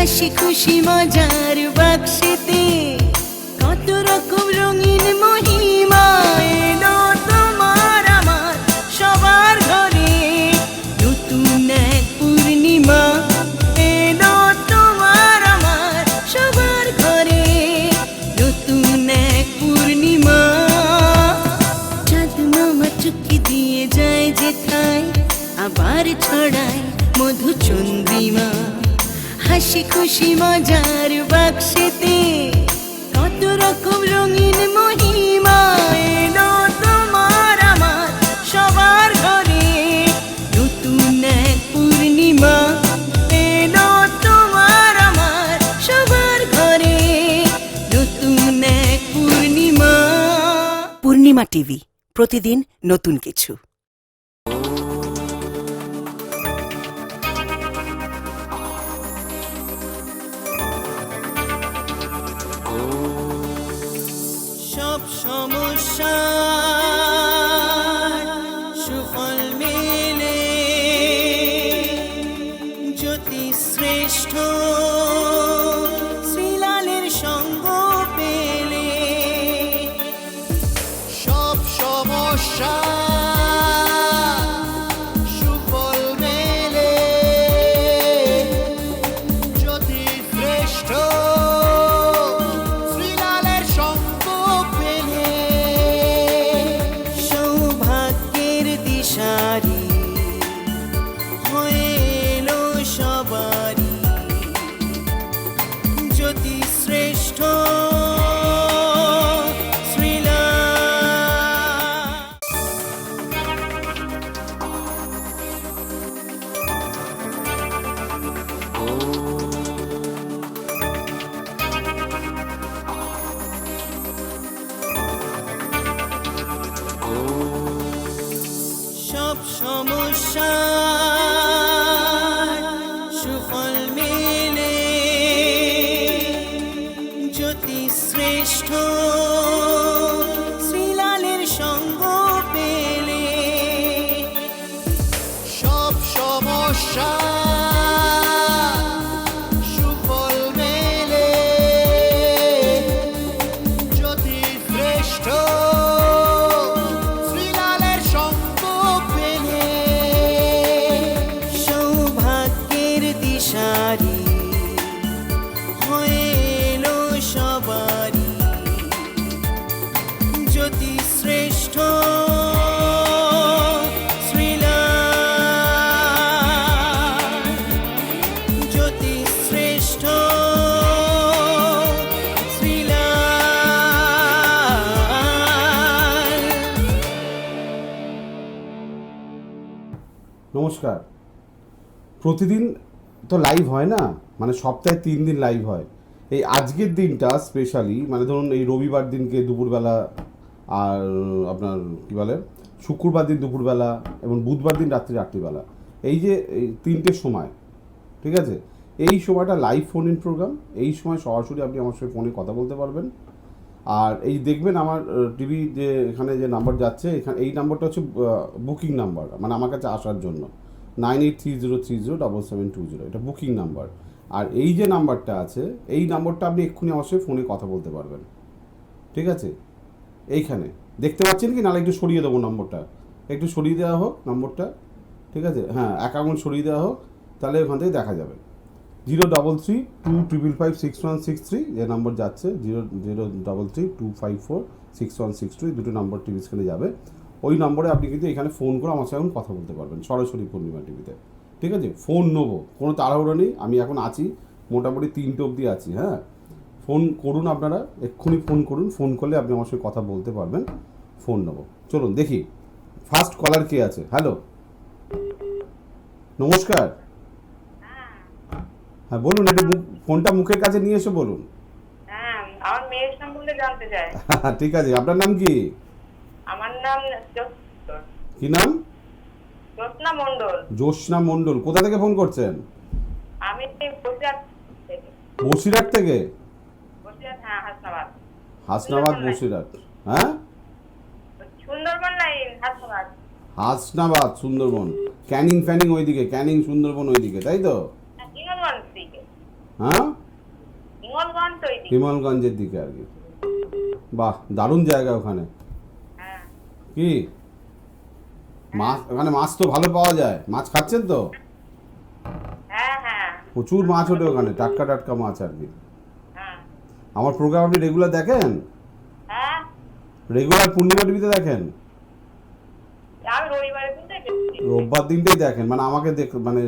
হাসি খুশি মজার বাক্সেতে কত রকম রঙিন মহিমা এলো তোমার আমার সবার ঘরে। নতুন এক পূর্ণিমা এলো তোমার আমার সবার ঘরে। নতুন এক পূর্ণিমা চাঁদ মামা চুক্তি দিয়ে যায় যেথায়, আবার ছড়ায় মধু চন্দ্রিমা। হাসি খুশি মজার বাক্সেতে কত রকম রঙিন মহিমা এলো তোমার আমার সবার ঘরে। নতুন এক পূর্ণিমা এলো তোমার আমার সবার ঘরে। নতুন এক পূর্ণিমা। পূর্ণিমা টিভি, প্রতিদিন নতুন কিছু। সব সমস্যা সুফল মেলে জ্যোতি শ্রেষ্ঠ শ্রীলালের সঙ্গ পেলে। সব সমস্যা সুফল মেলে জ্যোতি শ্রেষ্ঠ শ্রীলালের সঙ্গ পেলে। সৌভাগ্যের দিশারি হয়ে এলো সবারই জ্যোতি শ্রেষ্ঠ সব সমস্যা সুফল মেলে জ্যোতি শ্রেষ্ঠ শ্রীলালের সঙ্গ পেলে। সব সমস্যা সুফল মেলে জ্যোতি শ্রেষ্ঠ শ্রীলালের সঙ্গ পেলে। সৌভাগ্যের দিশারি হয়ে এলো সবারই জ্যোতি শ্রেষ্ঠ শ্রীলাল। জ্যোতি শ্রেষ্ঠ শ্রীলাল। নমস্কার। প্রতিদিন তো লাইভ হয় না, মানে সপ্তাহে 3 দিন লাইভ হয়। এই আজকের দিনটা স্পেশালি, মানে ধরুন এই রবিবার দিনকে দুপুরবেলা, আর আপনার কী বলে শুক্রবার দিন দুপুরবেলা এবং বুধবার দিন রাত্রিবেলা, এই যে এই 3টের সময়, ঠিক আছে, এই সময়টা লাইভ ফোন ইন প্রোগ্রাম। এই সময় সরাসরি আপনি আমার সঙ্গে ফোনে কথা বলতে পারবেন। আর এই দেখবেন আমার টিভি যে এখানে যে নাম্বার যাচ্ছে, এখানে এই নাম্বারটা হচ্ছে বুকিং নাম্বার, মানে আমার কাছে আসার জন্য 9830307720, এটা বুকিং নাম্বার। আর এই যে নাম্বারটা আছে, এই নাম্বারটা আপনি এক্ষুনি আমার সঙ্গে ফোনে কথা বলতে পারবেন, ঠিক আছে। এইখানে দেখতে পাচ্ছেন কি, নাহলে একটু সরিয়ে দেবো নম্বরটা, একটু সরিয়ে দেওয়া হোক নম্বরটা, ঠিক আছে। হ্যাঁ, এক আঙুল সরিয়ে দেওয়া হোক, তাহলে ওখান থেকে দেখা যাবে। 03325566163 যে নম্বর যাচ্ছে, 00325466163, দুটো নম্বর টিভি স্ক্রিনে যাবে। ওই নম্বরে আপনি কিন্তু এখানে ফোন করে আমার সঙ্গে কথা বলতে পারবেন সরাসরি পূর্ণিমা টিভিতে, ঠিক আছে। ফোন নেবো, কোনো তাড়াহুড়ো নেই, আমি এখন আছি মোটামুটি 3টে অবধি আছি। হ্যাঁ, ফোন করুন আপনারা, এক্ষুনি ফোন করুন, ফোন করলে আপনি আমার সঙ্গে কথা বলতে পারবেন। ফোন নেবো, চলুন দেখি ফার্স্ট কলার কে আছে। হ্যালো, নমস্কার। হ্যাঁ বলুন, একটু ফোনটা মুখের কাছে নিয়ে এসে বলুন। হ্যাঁ, আমার মেয়ের সম্বন্ধে জানতে চাই। ঠিক আছে, আপনার নাম কি? আমার নাম কি নাম? জ্যোৎস্না মণ্ডল। জ্যোৎস্না মণ্ডল। কোথা থেকে ফোন করছেন? আমি বসিরহাট থেকে। বসিরহাট থেকে? বসিরহাট, হ্যাঁ, হাসনাবাদ। হাসনাবাদ, বসিরহাট। হ্যাঁ, সুন্দরবন লাইন, হাসনাবাদ। হাসনাবাদ, সুন্দরবন, ক্যানিং ফ্যানিং ওইদিকে, ক্যানিং সুন্দরবন ওইদিকে, তাই তো? ইংলগঞ্জ থেকে। হ্যাঁ, হিঙ্গলগঞ্জ তো এইদিকে। হিমালগঞ্জের দিকে আর কি। বাহ, দারুণ জায়গা ওখানে। হ্যাঁ কি মাছ, ওখানে মাছ তো ভালো পাওয়া যায়, মাছ খাচ্ছেন তো? হ্যাঁ হ্যাঁ প্রচুর মাছ ওঠে ওখানে, টাটকা টাটকা মাছ আর কি। হ্যাঁ আমার প্রোগ্রাম আপনি রেগুলার দেখেন? হ্যাঁ রেগুলার পূর্ণিমা টিভিতে দেখেন? আমি রবিবারে কিন্তু রোববার দিনটাই দেখেন, মানে আমাকে মানে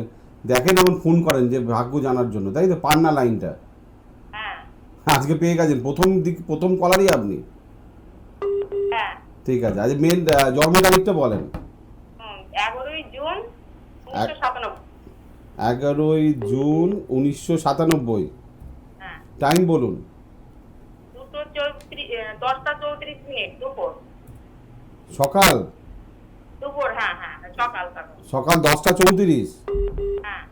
দেখেন এবং ফোন করেন যে ভাগ্য জানার জন্য, তাই তো? পান না লাইনটা? হ্যাঁ আজকে পেয়ে গেছেন, প্রথম কলারই আপনি। হ্যাঁ ঠিক আছে, আজ মেন জন্ম তারিখটা বলেন। 11ই জুন 1997। 11ই জুন 1997। হ্যাঁ টাইম বলুন। 10:34 দুপুর। সকাল? দুপুর, হ্যাঁ হ্যাঁ সকাল সকাল। সকাল 10:34। হ্যাঁ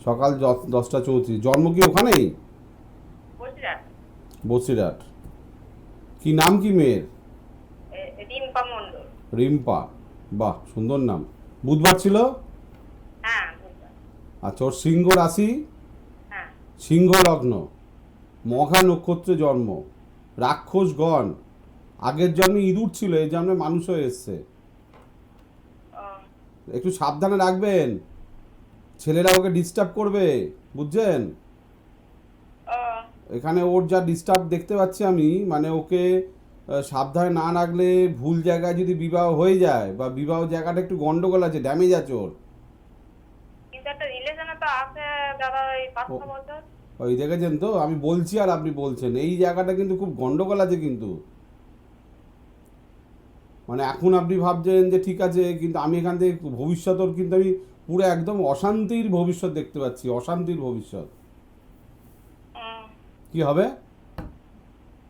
সকাল 10:34। জন্ম কি ওখানেই? বসিরহাট। বসিরহাট। কি নাম কি মেয়ের? রিম্পা মণ্ডল। রিম্পা, বাহ সুন্দর নাম। বুধবার ছিল? হ্যাঁ বুধবার। আচ্ছা, ওর সিংহ রাশি, হ্যাঁ সিংহ লগ্ন, মঘা নক্ষত্রে জন্ম, রাক্ষসগণ, আগের জন্মে ইঁদুর ছিল, এই জন্মে মানুষ হয়ে এসছে। ও, একটু সাবধানে রাখবেন, ছেলেরা ওকে ডিস্টার্ব করবে, বুঝছেন? ও, এখানে ওর যা ডিস্টার্ব দেখতে পাচ্ছি আমি, মানে ওকে সাবধানে না রাখলে ভুল জায়গায় যদি বিবাহ হয়ে যায়, বা বিবাহ জায়গাটা একটু গন্ডগোল আছে, ড্যামেজ আছে ওর। কিন্তু একটা রিলেশনে তো আছে দাদা, এই 5-6 বছর। ওই দেখেছেন তো, আমি বলছি আর আপনি বলছেন, এই জায়গাটা কিন্তু খুব গন্ডগোল আছে কিন্তু। মানে এখন আপনি ভাবছেন যে ঠিক আছে, কিন্তু আমি এখান থেকে ভবিষ্যৎ ওর কিন্তু আমি পুরো একদম অশান্তির ভবিষ্যৎ দেখতে পাচ্ছি, অশান্তির ভবিষ্যৎ। হুম, কি হবে?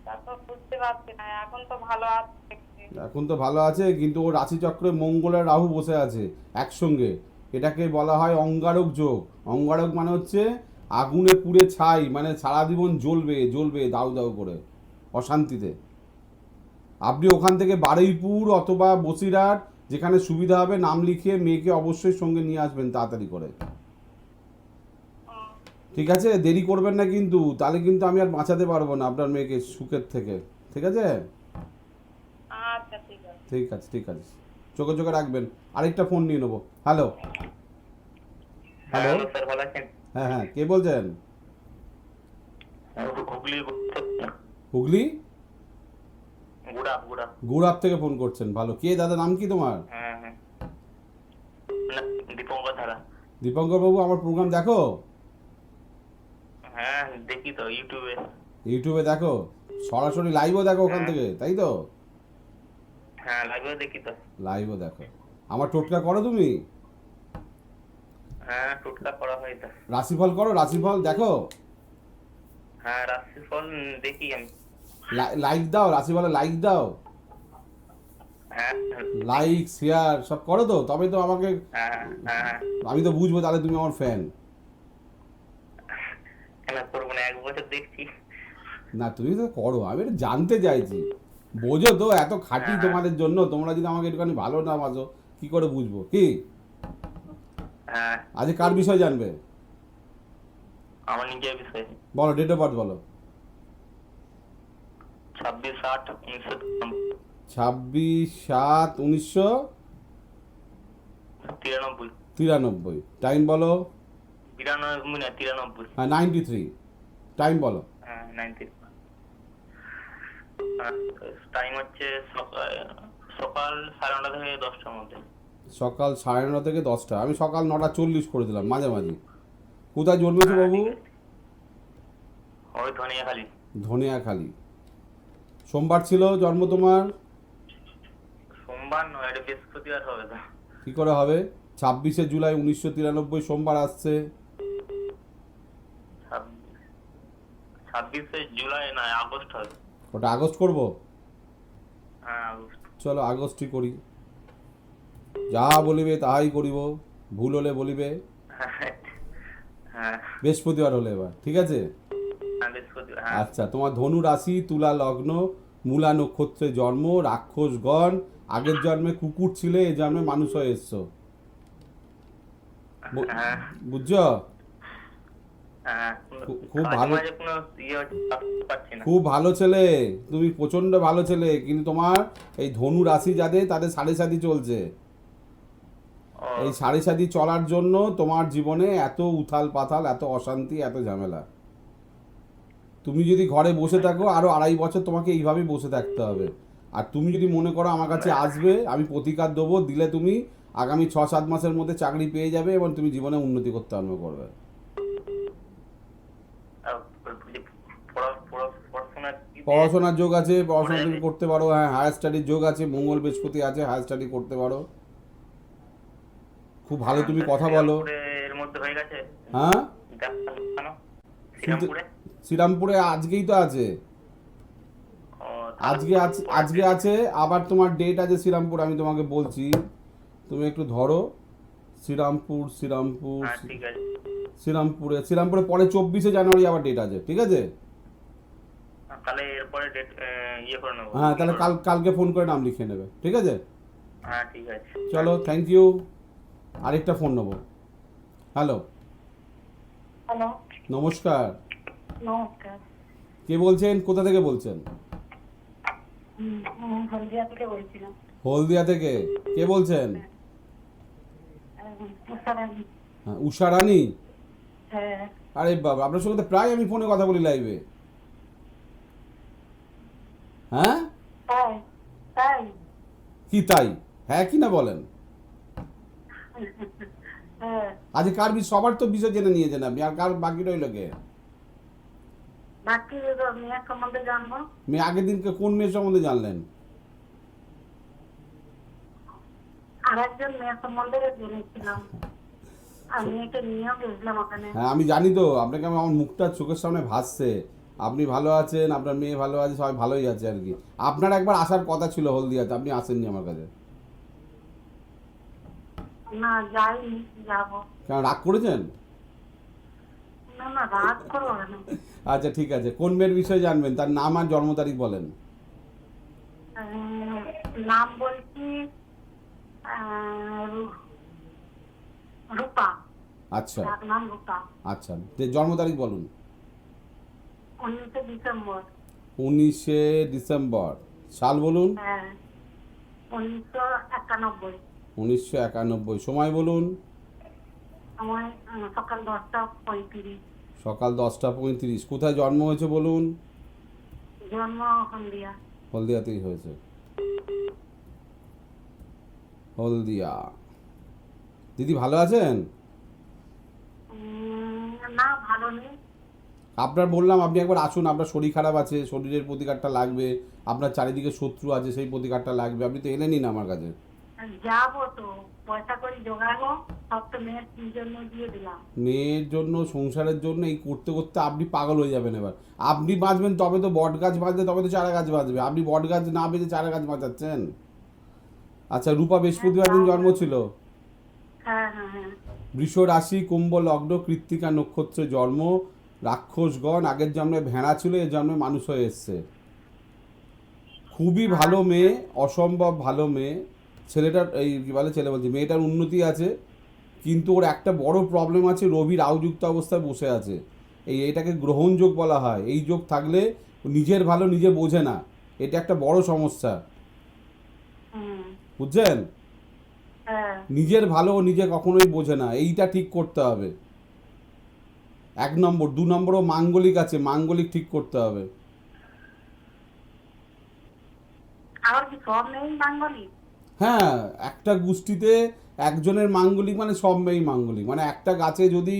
তা তো বুঝতে পারছি না, এখন তো ভালো আছে দেখছি। এখন তো ভালো আছে, কিন্তু ওর রাশিচক্রে মঙ্গল আর রাহু বসে আছে একসঙ্গে। এটাকে বলা হয় অঙ্গারক যোগ। অঙ্গারক মানে হচ্ছে আগুনে পুড়ে ছাই, মানে সারা জীবন জ্বলবে জ্বলবে দাউ দাউ করে অশান্তিতে। আপনি ওখান থেকে বারুইপুর অথবা বসিরহাট, যেখানে সুবিধা হবে, নাম লিখিয়ে মেয়েকে অবশ্যই সঙ্গে নিয়ে আসবেন তাড়াতাড়ি করে। হুম, ঠিক আছে, দেরি করবেন না কিন্তু, তাহলে কিন্তু আমি আর বাঁচাতে পারবো না আপনার মেয়েকে সুখের থেকে। ঠিক আছে? আচ্ছা ঠিক আছে। ঠিক আছে, ঠিক আছে, চোখে চোখে রাখবেন। আরেকটা ফোন নিয়ে নেবো। হ্যালো হ্যালো, স্যার ভালো আছেন? হ্যাঁ হ্যাঁ, কে বলছেন? হুগলি হুগলি গুড়াপ। গুড়াপ থেকে ফোন করছেন, ভালো। কে দাদা, নাম কি তোমার? হ্যাঁ হ্যাঁ, না, দীপঙ্কর ধারা। দীপঙ্কর বাবু, আমার প্রোগ্রাম দেখো? হ্যাঁ দেখি তো ইউটিউবে। ইউটিউবে দেখো? সরাসরি লাইভও দেখো ওখান থেকে, তাই তো? হ্যাঁ লাইভেও দেখি তো। লাইভও দেখো। আমার টোটকা করো তুমি? হ্যাঁ টোটকা করা হয় তো। রাশিফল করো? রাশিফল দেখো? হ্যাঁ রাশিফল দেখি আমি। লাইক দাও, রাশিফলে লাইক দাও, হ্যাঁ লাইক শেয়ার সব করো তো, তবে তো আমাকে, হ্যাঁ হ্যাঁ, আমি তো বুঝবো তাহলে তুমি আমার ফ্যান। কেন করবো না, 1 বছর দেখছি। না তুমি তো করো, আমি এটা জানতে চাইছি। বোঝো তো, এত খাটি তোমাদের জন্য, তোমরা যদি আমাকে একটুখানি ভালো না বাসো, কি করে বুঝবো? কি হ্যাঁ আজ কার বিষয় জানবে? আমার নিজের বিষয়ে। বলো, ডেট অফ বার্থ বলো। 26/8/1993। 26/7/1993। টাইম বলো। 92 না 93। হ্যাঁ, 93। টাইম বলো। হ্যাঁ 93। টাইম হচ্ছে সকাল 9:30 থেকে 10টার মধ্যে। সকাল 9:30 থেকে 10টা। আমি সকাল 9:40 করে দিলাম, মাঝামাঝি। কোথায় জন্মেছো বাবু? ওই ধনিয়াখালী। ধনিয়াখালী। সোমবার ছিল জন্ম তোমার? সোমবার নয়, এটা বৃহস্পতিবার হবে তো। কি করে হবে? 26শে জুলাই 1993 সোমবার আসছে। 26শে জুলাই না, আগস্ট হবে। ওটা আগস্ট করবো? হ্যাঁ আগস্ট। চলো আগস্টই করি। যাহা বলিবে তাহাই করিব, ভুল হলে বলিবে। হ্যাঁ বৃহস্পতিবার হলে এবার, ঠিক আছে? হ্যাঁ বৃহস্পতিবার। হ্যাঁ আচ্ছা, তোমার ধনু রাশি, তুলা লগ্ন, মূলা নক্ষত্রে জন্ম, রাক্ষসগণ, আগের জন্মে কুকুর ছিলে, এই জন্মে মানুষ হয়ে এসছো। হ্যাঁ বুঝছো? হ্যাঁ, খুব কাজে ভালো। মাঝে কোনো ইয়ে হচ্ছে, ভাবতে পারছি না। খুব ভালো ছেলে, তুমি প্রচন্ড ভালো ছেলে, কিন্তু তোমার এই ধনু রাশি যাদের তাদের সাড়ে সাথী চলছে। ও, এই সাড়ে সাথী চলার জন্য তোমার জীবনে এত উথাল পাথাল, এত অশান্তি, এত ঝামেলা। তুমি যদি ঘরে বসে থাকো আরো 2.5 বছর তোমাকে এইভাবেই বসে থাকতে হবে। আর তুমি যদি মনে করো আমার কাছে আসবে, আমি প্রতিকার দেবো, দিলে তুমি আগামী 6-7 মাসের মধ্যে চাকরি পেয়ে যাবে এবং তুমি জীবনে উন্নতি করতে আরম্ভ করবে। বলছি, পড়াশোনা কি- পড়াশোনার যোগ আছে, পড়াশোনা তুমি করতে পারো। হ্যাঁ, হায়ার স্টাডির যোগ আছে, মঙ্গল বৃহস্পতি আছে, হায়ার স্টাডি করতে পারো। খুব ভালো তুমি কথা বলো। শ্রীরামপুরে এর মধ্যে হয়ে গেছে হ্যাঁ, দেখানো? শ্রীরামপুরে? শ্রীরামপুরে আজকেই তো আছে, ও, আজকে আছে, আবার তোমার ডেট আছে শ্রীরামপুর, আমি তোমাকে বলছি, তুমি একটু ধরো। শ্রীরামপুর হ্যাঁ, ঠিক আছে। শ্রীরামপুরে পরে 24শে জানুয়ারি আবার ডেট আছে, ঠিক আছে? তাহলে এরপরে ডেট ইয়ে করে নেবো। হ্যাঁ, তাহলে কালকে ফোন করে নাম লিখে নেবে, ঠিক আছে? হ্যাঁ, ঠিক আছে। চলো, থ্যাংক ইউ। আরেকটা ফোন নেবো। হ্যালো, হ্যালো, নমস্কার। নমস্কার। কে বলছেন, কোথা থেকে বলছেন? হলদিয়া থেকে বলছিলাম। হলদিয়া থেকে কে বলছেন? হ্যাঁ, উষা রানী। হ্যাঁ, আরে বাবা, আপনার সঙ্গে তো প্রায় আমি ফোনে কথা বলি লাইভে। হ্যাঁ, তাই তাই কি তাই? হ্যাঁ কি না বলেন। হ্যাঁ, আজ কার সবার তো বিষয় জেনে নিয়েছেন আপনি, আর কার বাকি রইল কে? বাকি মেয়ের সম্বন্ধে জানবো। মেয়ে আগের দিনকে কোন মেয়ের সম্বন্ধে জানলেন? আর একজন মেয়ের সম্বন্ধে জেনেছিলাম, আমি এটা নিয়েও গেছিলাম ওখানে। হ্যাঁ, আমি জানি তো, আপনাকে আমার মুখটা চোখের সামনে ভাসছে। আপনি ভালো আছেন, আপনার মেয়ে ভালো আছে, সবাই ভালোই আছে আর কি। আপনার একবার আসার কথা ছিল হলদিয়াতে, আপনি আসেননি আমার কাছে। না, যাইনি, যাবো। কেন, রাগ করেছেন? না না, রাগ করবো কেন? আচ্ছা ঠিক আছে, কোন মেয়ের বিষয়ে জানবেন, তার নাম আর জন্ম তারিখ বলেন। নাম বলছি রূপা। আচ্ছা তার নাম রূপা। আচ্ছা, জন্ম তারিখ বলুন। 19 ডিসেম্বর। 19শে ডিসেম্বর। সাল বলুন। হ্যাঁ, 1991। 1991। সময় বলুন। আমার সকাল 10:35। সকাল 10:35। কোথায় জন্ম হয়েছে বলুন। জন্ম হলদিয়া। হলদিয়াতেই হয়েছে। হলদিয়া। দিদি ভালো আছেন? না, ভালো নেই। আপনার বললাম আপনি একবার আসুন, আপনার শরীর খারাপ আছে, শরীরের প্রতিকারটা লাগবে, আপনার চারিদিকে শত্রু আছে, সেই প্রতিকারটা লাগবে, আপনি তো এলেনই না আমার কাছে। যাবো তো, পয়সা করে জোগাবো, সব তো মেয়ের জন্য দিয়ে দিলাম। মেয়ের জন্য, সংসারের জন্য, এই করতে করতে আপনি পাগল হয়ে যাবেন। এবার আপনি বাঁচবেন তবে তো বট গাছ বাঁচবে, তবে তো চারা গাছ বাঁচবে। আপনি বট গাছ না বেঁচে চারা গাছ বাঁচাচ্ছেন। আচ্ছা, রূপা বৃহস্পতিবার দিন জন্ম ছিল। হ্যাঁ হ্যাঁ হ্যাঁ। বৃষ রাশি, কুম্ভ লগ্ন, কৃত্তিকা নক্ষত্রে জন্ম। রাক্ষসগণ, আগের জন্মে ভেড়া ছিল, এর জন্মে মানুষ হয়ে এসছে। খুবই ভালো মেয়ে, অসম্ভব ভালো মেয়ে। ছেলেটার এই কী বলে, ছেলে বলছি, মেয়েটার উন্নতি আছে, কিন্তু ওর একটা বড় প্রবলেম আছে, রবি রাহুযুক্ত অবস্থায় বসে আছে। এটাকে গ্রহণ যোগ বলা হয়। এই যোগ থাকলে নিজের ভালো নিজে বোঝে না, এটা একটা বড় সমস্যা, বুঝছেন? হ্যাঁ, নিজের ভালো ও নিজে কখনোই বোঝে না, এইটা ঠিক করতে হবে। 1 নম্বর। 2 নম্বরও মাঙ্গলিক আছে, মাঙ্গলিক ঠিক করতে হবে। আর কি সব নেই বাঙালি? হ্যাঁ, একটা গোষ্ঠীতে একজনের মাঙ্গলিক মানে সব মেয়েই মাঙ্গলিক। মানে একটা গাছে যদি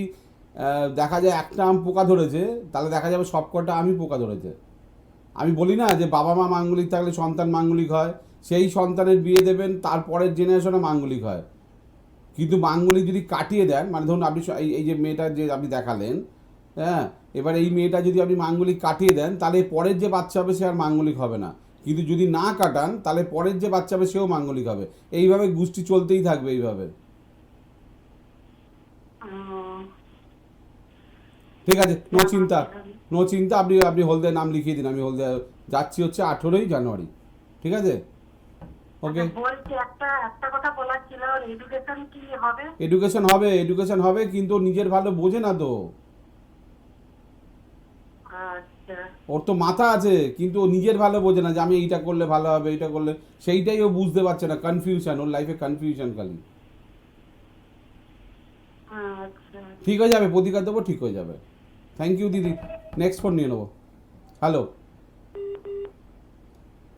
দেখা যায় একটা আম পোকা ধরেছে, তাহলে দেখা যাবে সব কটা আমই পোকা ধরেছে। আমি বলি না যে বাবা মা মাঙ্গলিক থাকলে সন্তান মাঙ্গলিক হয়, সেই সন্তানের বিয়ে দেবেন, তারপরের জেনারেশনে মাঙ্গলিক হয়। কিন্তু মাঙ্গলিক যদি কাটিয়ে দেন, মানে ধরুন আপনি এই যে মেয়েটা যে আপনি দেখালেন, হ্যাঁ, এবার এই মেয়েটা যদি আপনি মাঙ্গলিক কাটিয়ে দেন, তাহলে পরের যে বাচ্চা হবে সে আর মাঙ্গলিক হবে না। কিন্তু যদি না কাটান, তাহলে পরের যে বাচ্চা হবে সেও মাঙ্গলিক হবে। এইভাবে গোষ্ঠী চলতেই থাকবে এইভাবে। ঠিক আছে, নো চিন্তা। আপনি হলদিয়া নাম লিখিয়ে দিন। আমি হলদিয়া যাচ্ছি হচ্ছে 18ই জানুয়ারি, ঠিক আছে? ওকে। বলছি একটা কথা বলার ছিল, এডুকেশন কি হবে? এডুকেশন হবে, কিন্তু নিজের ভালো বোঝে না তো। আচ্ছা ওর তো মাথা আছে কিন্তু ও নিজের ভালো বোঝে না যে আমি এইটা করলে ভালো হবে, এইটা করলে, সেইটাই ও বুঝতে পারছে না। কনফিউশন, ওর লাইফে কনফিউশন খালি। আচ্ছা ঠিক হয়ে যাবে, প্রতিকার দেবো, ঠিক হয়ে যাবে। থ্যাংক ইউ দিদি। নেক্সট ফোন নিয়ে নেবো। হ্যালো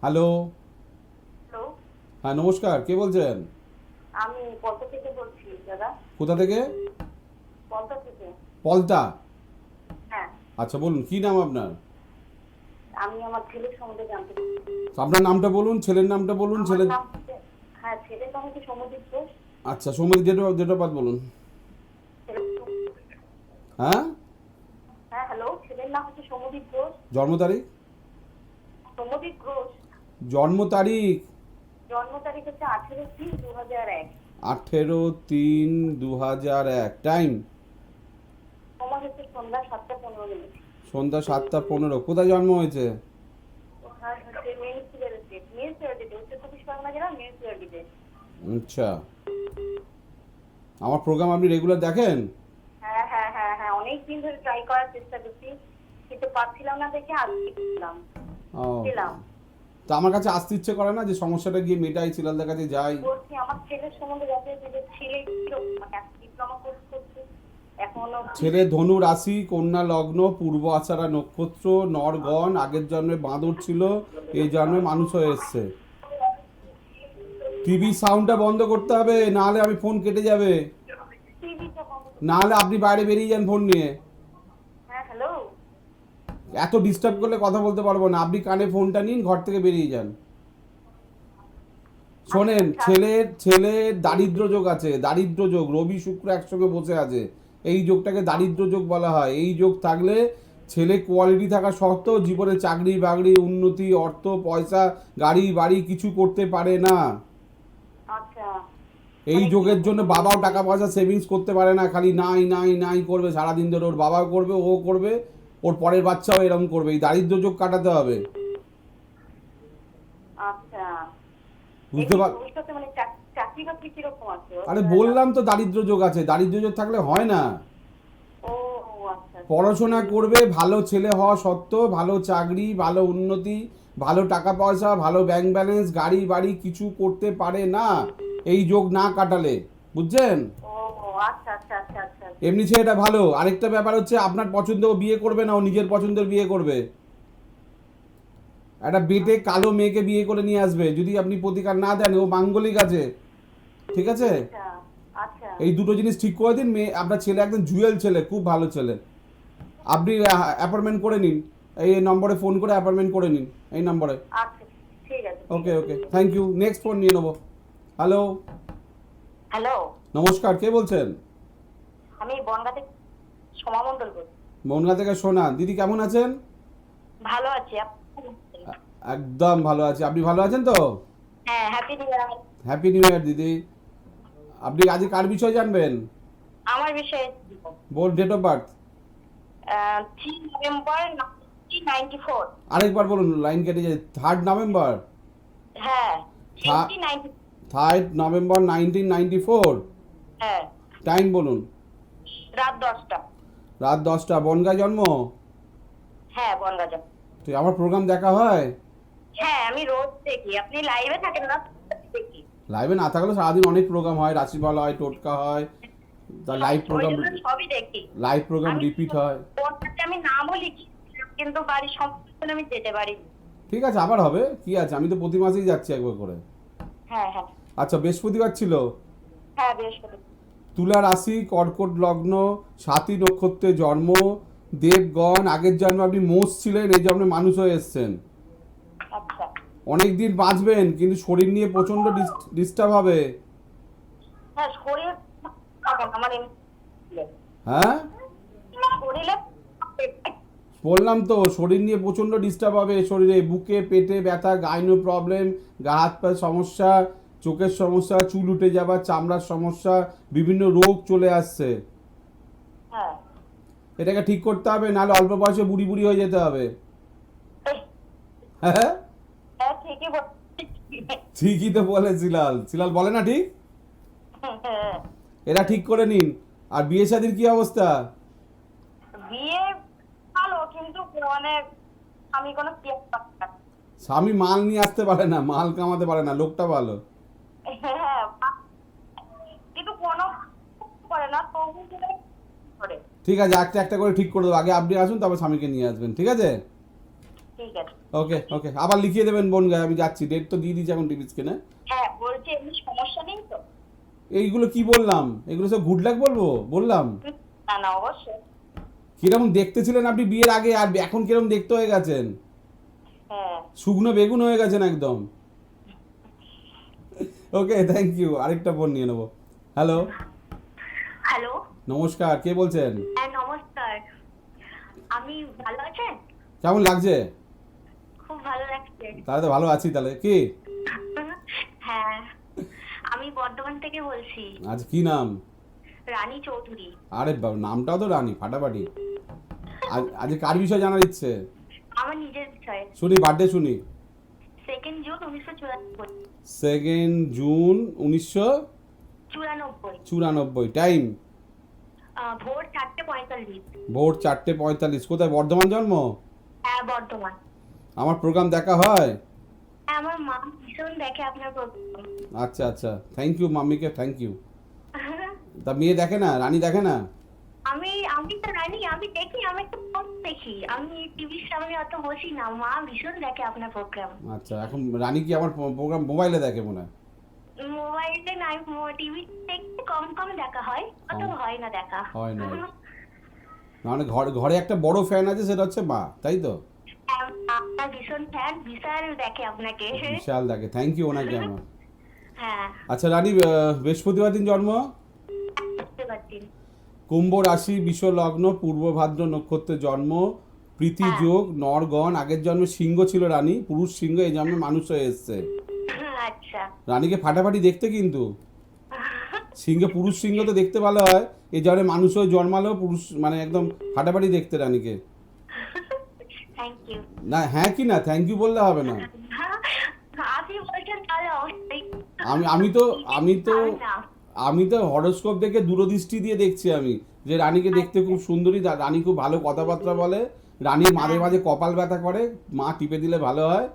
হ্যালো, হ্যালো, হ্যাঁ নমস্কার, কে বলছেন? আমি পলতা থেকে বলছি দাদা। কোথা থেকে? পলতা থেকে। পলতা? হ্যাঁ, আচ্ছা বলুন, কি নাম আপনার? আমি আমার ছেলের সম্বন্ধে জানতে চাই। আপনার নামটা বলুন, ছেলের নামটা বলুন। ছেলের হ্যাঁ, ছেলের নাম হচ্ছে সমুদ্র ঘোষ। আচ্ছা, সময় ডেট অফ বার্থ বলুন। হ্যাঁ হ্যাঁ, হ্যালো, ছেলের নাম হচ্ছে সমুদ্র ঘোষ। জন্ম তারিখ? সমুদ্র ঘোষ। জন্ম তারিখ? জন্ম তারিখ হচ্ছে 18/3/2001। 18/3/2001। টাইম? সময় হচ্ছে সন্ধ্যা 7:15। সন্ধ্যা 7:15। কোথায় জন্ম হয়েছে? ওখানে হচ্ছে মিউনিসিপ্যালিটি উত্তর চব্বিশ পরগনা জেলা মিউনিসিপ্যালিটিতে। আচ্ছা, আমার প্রোগ্রাম আপনি রেগুলার দেখেন? হ্যাঁ হ্যাঁ হ্যাঁ হ্যাঁ, অনেকদিন ধরে ট্রাই করার চেষ্টা করছি, কিন্তু পাচ্ছিলাম না দেখে আজকে পেলাম। ও, পেলাম। তো আমার কাছে আসতে ইচ্ছে করে না যে সমস্যাটা গিয়ে মেটাই, ছিলালদার কাছে যাই? বলছি আমার ছেলের সম্বন্ধে জানতে চাই, যে ছেলে ডিপ্লোমা কোর্স করছে এখনো। ছেলে ধনু রাশি, কন্যা লগ্ন, পূর্ব আষাঢ়া নক্ষত্র, নরগণ, আগের জন্মে বাঁদর ছিল, এই জন্মে মানুষ হয়ে এসছে। টিভি সাউন্ডটা বন্ধ করতে হবে, নাহলে আমি ফোন কেটে যাবে। টিভিটা বন্ধ। নাহলে আপনি বাইরে বেরিয়ে যান ফোন নিয়ে। হ্যাঁ, হ্যালো। এত ডিস্টার্ব করলে কথা বলতে পারবো না। আপনি কানে ফোনটা নিন, ঘর থেকে বেরিয়ে যান। শোনেন, ছেলের দারিদ্র যোগ আছে, দারিদ্র যোগ। রবি শুক্র একসঙ্গে বসে আছে, এই যোগটাকে দারিদ্র যোগ বলা হয়। এই যোগ থাকলে ছেলে কোয়ালিটি থাকা সত্ত্বেও জীবনে চাকরি বাকরি, উন্নতি, অর্থ পয়সা, গাড়ি বাড়ি কিছু করতে পারে না। আচ্ছা। এই যোগের জন্য বাবাও টাকা পয়সা সেভিংস করতে পারে না, খালি নাই নাই নাই করবে সারাদিন ধরে। ওর বাবাও করবে, ও করবে, ওর পরের বাচ্চাও এরকম করবে। এই দারিদ্র যোগ কাটাতে হবে, আচ্ছা। বুঝতে পার? ভবিষ্যতে মানে চাকরি বাকরি কিরকম আছে? আরে বললাম তো দারিদ্র যোগ আছে, দারিদ্র যোগ থাকলে হয় না। ও আচ্ছা। পড়াশোনা করবে, ভালো ছেলে হওয়া সত্ত্বেও ভালো চাকরি, ভালো উন্নতি, ভালো টাকা পয়সা, ভালো ব্যাংক ব্যালেন্স, গাড়ি বাড়ি কিছু করতে পারে না এই যোগ না কাটালে, বুঝছেন? ও আচ্ছা আচ্ছা আচ্ছা আচ্ছা। এমনি ছেলেটা ভালো। আরেকটা ব্যাপার হচ্ছে, আপনার পছন্দ ও বিয়ে করবে না, ও নিজের পছন্দের বিয়ে করবে। একটা বেটে কালো মেয়েকে বিয়ে করে নিয়ে আসবে, যদি আপনি প্রতিকার না দেন। ও মাঙ্গলিক আছে, ঠিক আছে? আচ্ছা আচ্ছা। এই দুটো জিনিস ঠিক করে দিন। মেয়ে, আপনার ছেলে একদম জুয়েল ছেলে, খুব ভালো ছেলে। আপনি অ্যাপয়েন্টমেন্ট করে নিন, এই নম্বরে ফোন করে অ্যাপয়েন্টমেন্ট করে নিন, এই নম্বরে। আচ্ছা, ঠিক আছে। ওকে ওকে, থ্যাংক ইউ। নেক্সট ফোন নিয়ে নেবো। হ্যালো হ্যালো, নমস্কার, কে বলছেন? আমি বনগা থেকে সোমা মণ্ডল বলছি। বনগা থেকে সোনা। দিদি কেমন আছেন? ভালো আছি। একদম ভালো আছি। আপনি ভালো আছেন তো? হ্যাঁ, happy new year. Happy new year দিদি। আপনি আজকে কার বিষয়ে জানবেন? আমার বিষয়ে বল, ডেট অফ বার্থ। 3 নভেম্বর 1994। আরেকবার বলুন, লাইন কেটে যায়। 3 নভেম্বর? হ্যাঁ, 3 1994। নভেম্বর 1994। হ্যাঁ। টাইম বলুন। রাত 10টা। রাত 10টা। বনগাঁ জন্ম? হ্যাঁ, বনগা যাব। তো আমার প্রোগ্রাম দেখা হয়? হ্যাঁ, আমি রোজ দেখি। আপনি লাইভে থাকেন না? দেখি। লাইভে না থাকলেও সারাদিন অনেক প্রোগ্রাম হয়, রাশিফল হয়, টোটকা হয়, তা লাইভ প্রোগ্রাম, ওই জন্য সবই দেখি। লাইভ প্রোগ্রাম রিপিট হয়। ওটাতে আমি নামও লিখি, কিন্তু বাড়ির সম্পূর্ণ আমি যেতে পারি। ঠিক আছে, আবার হবে, কি আছে, আমি তো প্রতি মাসেই যাচ্ছি একবার করে। হ্যাঁ হ্যাঁ আচ্ছা, বৃহস্পতিবার ছিল? হ্যাঁ, বৃহস্পতি। তুলা রাশি, কর্কট লগ্ন, 7ই নক্ষত্রে জন্ম, দেবগণ। আগের জন্মে আপনি মোষ ছিলেন, এই জন্মে মানুষ হয়ে এসছেন। আচ্ছা। অনেক দিন বাঁচবেন, কিন্তু শরীর নিয়ে প্রচন্ড ডিস্টার্ব হবে। হ্যাঁ, শরীর আমার হ্যাঁ শরীরে বললাম তো, শরীর নিয়ে প্রচন্ড ডিস্টার্ব হবে। শরীরে বুকে পেটে ব্যথা, গাইনো প্রবলেম, গা হাত পায়ের সমস্যা, চোখের সমস্যা, চুল উঠে যাওয়া, চামড়ার সমস্যা, বিভিন্ন রোগ চলে আসছে। হ্যাঁ। এটাকে ঠিক করতে হবে, নাহলে অল্প বয়সে বুড়ি বুড়ি হয়ে যেতে হবে। হ্যাঁ হ্যাঁ, ঠিকই বলছি। ঠিকই তো বলে সিলাল বলে না ঠিক? হ্যাঁ। এটা ঠিক করে নিন। আর বিয়ে শাদির কি অবস্থা? বিয়ে ভালো, কিন্তু মানে আমি কোনো পেঁয়াজ পাচ্ছি না। স্বামী মাল নিয়ে আসতে পারে না, মাল কামাতে পারে না, লোকটা ভালো। হ্যাঁ, কিন্তু কোনো করে না, তবু করে। ঠিক আছে, একটা একটা করে ঠিক করে দেবো, আগে আপনি আসুন তারপর স্বামীকে নিয়ে আসবেন, ঠিক আছে? ঠিক আছে। ওকে ওকে, আবার লিখিয়ে দেবেন বোন গায়ে, আমি যাচ্ছি, ডেট তো দিয়ে দিচ্ছি এখন টিভি স্ক্রিনে। হ্যাঁ, বলছি এমনি সমস্যা নেই তো? এইগুলো কি বললাম, এগুলো সব গুড লাক বললাম। না না, অবশ্যই। কিরকম দেখতে ছিলেন আপনি বিয়ের আগে, আর এখন কিরকম দেখতে হয়ে গেছেন? হ্যাঁ। শুকনো বেগুন হয়ে গেছেন একদম। ওকে, থ্যাংক ইউ। আরেকটা ফোন নিয়ে নেবো। Hello, hello. নমস্কার, কে বলছেন? হ্যাঁ, নমস্কার। আমি ভালো আছেন? কেমন লাগছে? খুব ভালো লাগছে। তাহলে তো ভালো আছি। তাহলে কি? হ্যাঁ, আমি বর্ধমান থেকে বলছি। আচ্ছা, কি নাম? রানী চৌধুরী। আরে বাবা, নামটাও তো রানী, ফাটাফাটি। আজ কার বিষয় জানার ইচ্ছে? আমার নিজের বিষয়ে। শুনি, বার্থডে শুনি। 2 জুন 1994। 2 জুন 94। 1994। টাইম? ভোর 4:45। ভোর 4:45। কোথায়, বর্ধমান জন্ম? হ্যাঁ, বর্ধমান। আমার প্রোগ্রাম দেখা হয়? হ্যাঁ, আমার মা ভীষণ দেখে আপনার প্রোগ্রাম। আচ্ছা আচ্ছা, থ্যাংক ইউ মাম্মিকে, থ্যাংক ইউ। তা মেয়ে দেখে না, রানী দেখে না? আমি তো রানী, আমি দেখি, আমি একটু কম দেখি, আমি টিভির সামনে অত বসি না। মা ভীষণ দেখে আপনার প্রোগ্রাম। আচ্ছা, এখন রানী কি আমার প্রোগ্রাম মোবাইলে দেখে মনে হয়? মোবাইলে নাই, টিভি দেখতে কম কম দেখা হয়, অত হয় না দেখা। হয় না। মানে ঘরে একটা বড় ফ্যান আছে, সেটা হচ্ছে মা, তাই তো? আপনার ভীষণ ফ্যান, বিশাল দেখে আপনাকে। বিশাল দেখে, থ্যাংক ইউ ওনাকে আমার। হ্যাঁ, আচ্ছা রানী, বৃহস্পতিবার দিন জন্ম, বুঝতে পারছি। কুম্ভ রাশি, বিষ লগ্ন, পূর্ব ভাদ্র নক্ষত্রে জন্ম, প্রীতি যোগ, নরগণ। আগের জন্মে সিংহ ছিল রানী, পুরুষ সিংহ, এই জন্মে মানুষ হয়ে এসছে। আচ্ছা। রানীকে ফাটাফাটি দেখতে, কিন্তু সিংহ, পুরুষ সিংহ তো দেখতে ভালো হয়, এই জন্মে মানুষ হয়ে জন্মালেও পুরুষ, মানে একদম ফাটাফাটি দেখতে রানীকে। Thank you. না হ্যাঁ কি না, থ্যাংক ইউ বললে হবে না। আপনি বলছেন তাহলে অবশ্যই। আমি তো হরোস্কোপ দেখে দূরদৃষ্টি দিয়ে দেখছি আমি, যে রানীকে দেখতে খুব সুন্দরী, রানী খুব ভালো কথাবার্তা বলে, রানী মাঝে মাঝে কপাল ব্যথা করে, মা টিপে দিলে ভালো হয়,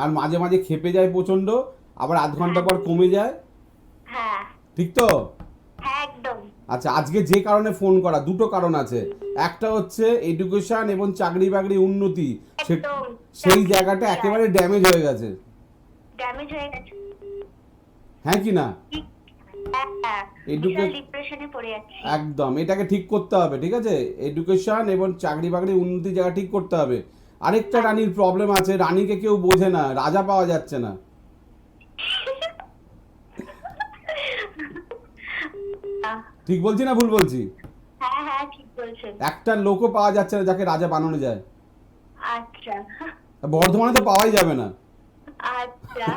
আর মাঝে মাঝে খেপে যায় প্রচন্ড, আবার আধ ঘন্টা পর কমে যায়। হ্যাঁ, ঠিক তো? হ্যাঁ, একদম। আচ্ছা, আজকে যে কারণে ফোন করা, দুটো কারণ আছে। একটা হচ্ছে এডুকেশন এবং চাকরি বাকরি উন্নতি, একদম। সেই জায়গাটা একেবারে ড্যামেজ হয়ে গেছে। ড্যামেজ হয়ে গেছে। হ্যাঁ কি না? হ্যাঁ, ডিপ্রেশনে পড়ে যাচ্ছি। একদম, এটাকে ঠিক করতে হবে, ঠিক আছে? এডুকেশন এবং চাকরি বাকরি উন্নতি জায়গা ঠিক করতে হবে। আরেকটা রানীর প্রবলেম আছে, রানীকে কেউ বোঝে না, রাজা পাওয়া যাচ্ছে না। ঠিক বলছি না ভুল বলছি? হ্যাঁ, হ্যাঁ, ঠিক বলছেন। একটা লোকও পাওয়া যাচ্ছে না যাকে রাজা বানানো যায়। আচ্ছা, বর্ধমানে তো পাওয়াই যাবে না। আচ্ছা।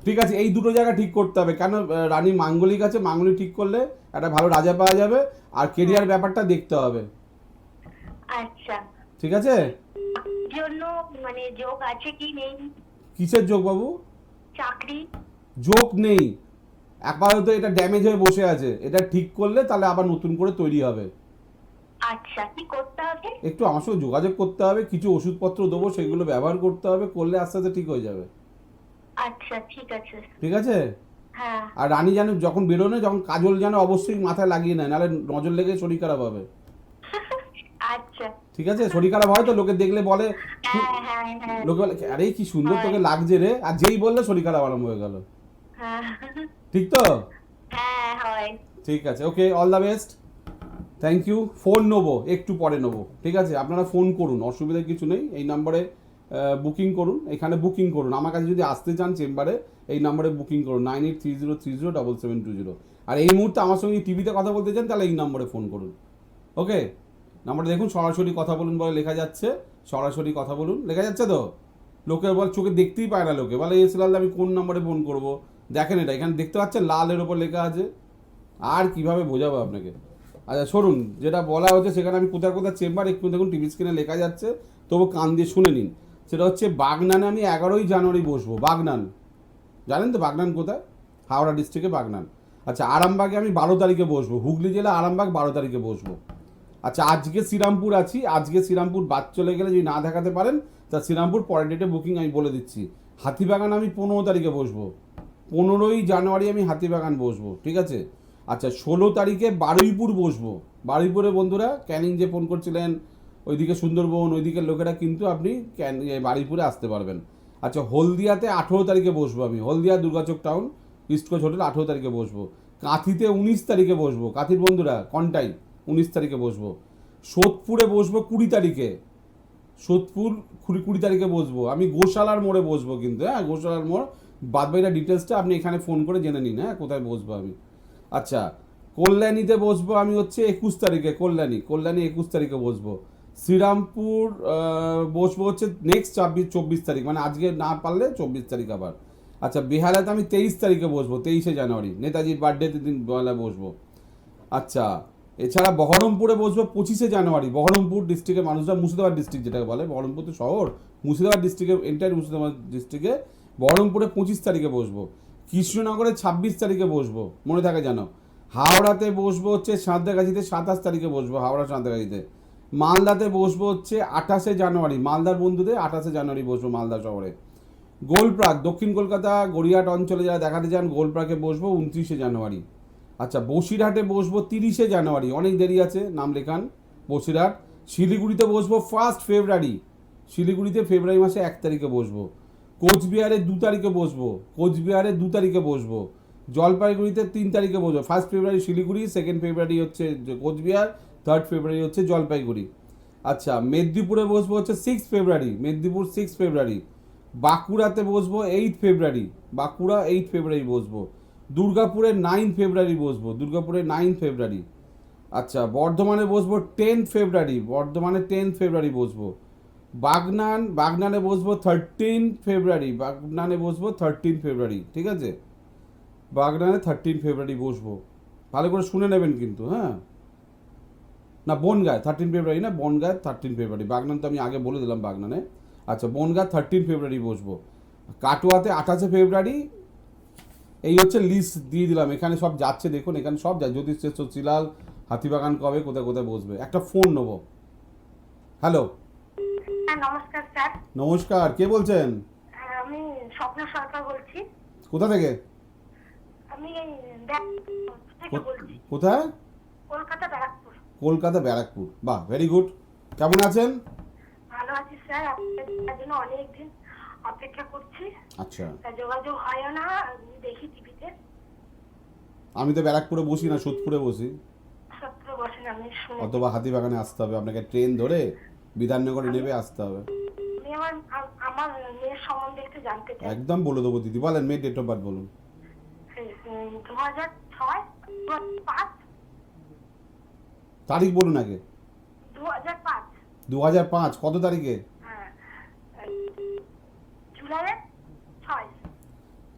ঠিক আছে, এই দুটো জায়গা ঠিক করতে হবে। কেন, রানী মাঙ্গলিক আছে, মাঙ্গলিক ঠিক করলে একটা ভালো রাজা পাওয়া যাবে, আর কেরিয়ার ব্যাপারটা দেখতে হবে। আচ্ছা, ঠিক আছে? জন্য মানে যোগ আছে কি নেই? কিসের যোগ বাবু? চাকরি যোগ নেই, আপাতত এটা ড্যামেজ হয়ে বসে আছে, এটা ঠিক করলে তাহলে আবার নতুন করে তৈরি হবে। আচ্ছা, কি করতে হবে? একটু আমার সঙ্গে যোগাযোগ করতে হবে, কিছু ওষুধপত্র দেবো, সেগুলো ব্যবহার করতে হবে, করলে আস্তে আস্তে ঠিক হয়ে যাবে। আচ্ছা, ঠিক আছে। ঠিক আছে? হ্যাঁ। আর রানী যেন যখন বেরোনে, যখন কাজল যেন অবশ্যই মাথায় লাগিয়ে নেয়, নাহলে নজর লেগে শরীর খারাপ হবে। আচ্ছা। ঠিক আছে? শরীর খারাপ হয় তো, লোকে দেখলে বলে, হ্যাঁ, হ্যাঁ, হ্যাঁ। লোকে বলে আরে কি সুন্দর তোকে লাগছে রে, আর যেই বললে শরীর খারাপ আরম্ভ হয়ে গেল। হ্যাঁ, ঠিক তো? হ্যাঁ, হয়। ঠিক আছে, okay, all the best, thank you. Phone নেবো একটু পরে নেবো, ঠিক আছে? আপনারা ফোন করুন, অসুবিধা কিছু নেই, এই নম্বরে বুকিং করুন, এখানে বুকিং করুন। আমার কাছে যদি আসতে চান চেম্বারে, এই নম্বরে বুকিং করুন, 9830307720। আর এই মুহূর্তে আমার সঙ্গে টিভিতে কথা বলতে চান, তাহলে এই নম্বরে ফোন করুন। ওকে, নাম্বারটা দেখুন, সরাসরি কথা বলুন বলে লেখা যাচ্ছে, সরাসরি কথা বলুন লেখা যাচ্ছে তো। লোকের বল চোখে দেখতেই পায় না, লোকে বলে এসলাল আমি কোন নম্বরে ফোন করব। দেখেন, এটা এখানে দেখতে পাচ্ছেন, লালের ওপর লেখা আছে, আর কিভাবে বোঝাবো আপনাকে। আচ্ছা শুনুন, যেটা বলা হচ্ছে সেখানে আমি কোথায় কোথায় চেম্বার, একটু দেখুন টিভি স্ক্রিনে লেখা যাচ্ছে, তবু কান দিয়ে শুনে নিন। সেটা হচ্ছে বাগনানে আমি 11ই জানুয়ারি বসবো। বাগনান জানেন তো, বাগনান কোথায়? হাওড়া ডিস্ট্রিক্টে বাগনান। আচ্ছা, আরামবাগে আমি 12 তারিখে বসবো, হুগলি জেলা আরামবাগ 12 তারিখে বসবো। আচ্ছা, আজকে শ্রীরামপুর আছি, আজকে শ্রীরামপুর বাদ চলে গেলে যদি না দেখাতে পারেন তা শ্রীরামপুর পরের ডেটে বুকিং আমি বলে দিচ্ছি। হাতিবাগান আমি 15 তারিখে বসবো, 15ই জানুয়ারি আমি হাতিবাগান বসবো, ঠিক আছে। আচ্ছা, 16 তারিখে বারুইপুর বসবো। বারুইপুরে বন্ধুরা ক্যানিং যে ফোন করছিলেন, ওইদিকে সুন্দরবন ওইদিকের লোকেরা কিন্তু আপনি বারুইপুরে আসতে পারবেন। আচ্ছা, হলদিয়াতে 18 তারিখে বসবো আমি, Haldia Durgachak town east coast hotel 18 তারিখে বসবো। কাঁথিতে 19 তারিখে বসবো, কাঁথির বন্ধুরা কন্টাই 19 তারিখে বসবো। সোদপুরে বসবো 20 তারিখে, সোদপুর 20 তারিখে বসবো আমি। গোশালার মোড়ে বসবো কিন্তু, হ্যাঁ গোশালার মোড়। বাদবাকিটা ডিটেলসটা আপনি এখানে ফোন করে জেনে নিন, হ্যাঁ কোথায় বসবো আমি। আচ্ছা, কল্যাণীতে বসবো আমি হচ্ছে 21 তারিখে, কল্যাণী 21 তারিখে বসবো। শ্রীরামপুর বসবো হচ্ছে নেক্সট 24 তারিখ, মানে আজকে না পারলে 24 তারিখ আবার। আচ্ছা, বেহালাতে আমি 23 তারিখে বসবো, 23শে জানুয়ারি নেতাজির বার্থডেতে দিন বেহালায় বসবো। আচ্ছা, এছাড়া বহরমপুরে বসবো 25শে জানুয়ারি। বহরমপুর ডিস্ট্রিক্টের মানুষরা, মুর্শিদাবাদ ডিস্ট্রিক্ট যেটাকে বলে, বহরমপুর তো শহর, মুর্শিদাবাদ ডিস্ট্রিক্টের এন্টায়ার মুর্শিদাবাদ ডিস্ট্রিক্টে বহরমপুরে 25 তারিখে বসবো। কৃষ্ণনগরে 26 তারিখে বসবো, মনে থাকে জানো। হাওড়াতে বসবো হচ্ছে সাঁতরাগাছিতে 27 তারিখে বসবো, হাওড়া সাঁতরাগাছিতে। মালদাতে বসবো হচ্ছে 28শে জানুয়ারি, মালদার বন্ধুদের 28শে জানুয়ারি বসবো মালদা শহরে। গোলপ্রাগ দক্ষিণ কলকাতা গড়িয়াহাট অঞ্চলে যারা দেখাতে চান গোলপ্রাগে বসবো 29শে জানুয়ারি। আচ্ছা, বসিরহাটে বসবো 30শে জানুয়ারি, অনেক দেরি আছে, নাম লেখান বসিরহাট। শিলিগুড়িতে বসবো 1 ফেব্রুয়ারি, শিলিগুড়িতে ফেব্রুয়ারি মাসে 1 তারিখে বসবো। কোচবিহারে 2 তারিখে বসবো, কোচবিহারে 2 তারিখে বসবো। জলপাইগুড়িতে 3 তারিখে বসবো। 1 ফেব্রুয়ারি শিলিগুড়ি, 2 ফেব্রুয়ারি হচ্ছে কোচবিহার, 3 ফেব্রুয়ারি হচ্ছে জলপাইগুড়ি। আচ্ছা, মেদিনীপুরে বসবো হচ্ছে 6 ফেব্রুয়ারি, মেদিনীপুর 6 ফেব্রুয়ারি। বাঁকুড়াতে বসবো 8 ফেব্রুয়ারি, বাঁকুড়া 8 ফেব্রুয়ারি বসবো। দুর্গাপুরে 9 ফেব্রুয়ারি বসবো, দুর্গাপুরে 9 ফেব্রুয়ারি। আচ্ছা, বর্ধমানে বসবো 10 ফেব্রুয়ারি, বর্ধমানে 10 ফেব্রুয়ারি বসবো। বাগনানে বসবো 13 ফেব্রুয়ারি, বাগনানে বসবো 13 ফেব্রুয়ারি, ঠিক আছে। বাগনানে 13 ফেব্রুয়ারি বসবো, ভালো করে শুনে নেবেন কিন্তু, হ্যাঁ। না, বনগায় 13 ফেব্রুয়ারি না, বনগায় 13 ফেব্রুয়ারি। বাগনান তো আমি আগে বলে দিলাম বাগনানে। আচ্ছা, বনগাঁ 13 ফেব্রুয়ারি বসবো। কাটোয়াতে 28শে ফেব্রুয়ারি। এই হচ্ছে লিস্ট দিয়ে দিলাম, এখানে সব যাচ্ছে দেখুন, এখানে সব যায়। জ্যোতিষশ্রেষ্ঠ শ্রীলাল, হাতিবাগান কবে, কোথায় কোথায় বসবে। একটা ফোন নেবো। হ্যালো, হ্যাঁ নমস্কার স্যার। নমস্কার, কে বলছেন? আমি স্বপ্ন সরকার বলছি। কোথা থেকে? আমি এই ব্যারাকপুর থেকে বলছি। কোথায়? কলকাতা ব্যারাকপুর। কলকাতা ব্যারাকপুর, বাহ, ভেরি গুড। কেমন আছেন? ভালো আছি স্যার, আপনার জন্য অনেকদিন অপেক্ষা করছি। আচ্ছা, তা যোগাযোগ হয় না, দেখি টিভিতে। আমি তো ব্যারাকপুরে বসি না, সোদপুরে বসি। সত্য বসেন, আমি শুনে। অথবা হাতিবাগানে আসতে হবে আপনাকে, ট্রেন ধরে বিধাননগরে নেমে আসতে হবে। আমি আমার মেয়ের সম্বন্ধে একটু জানতে চাই। একদম বলে দেবো দিদি, বলেন মেয়ের ডেট অফ বার্থ বলুন। 2006, 2005, তারিখ বলুন আগে। 2005, 2005 কত তারিখে? হ্যাঁ জুলাইয়ের 6।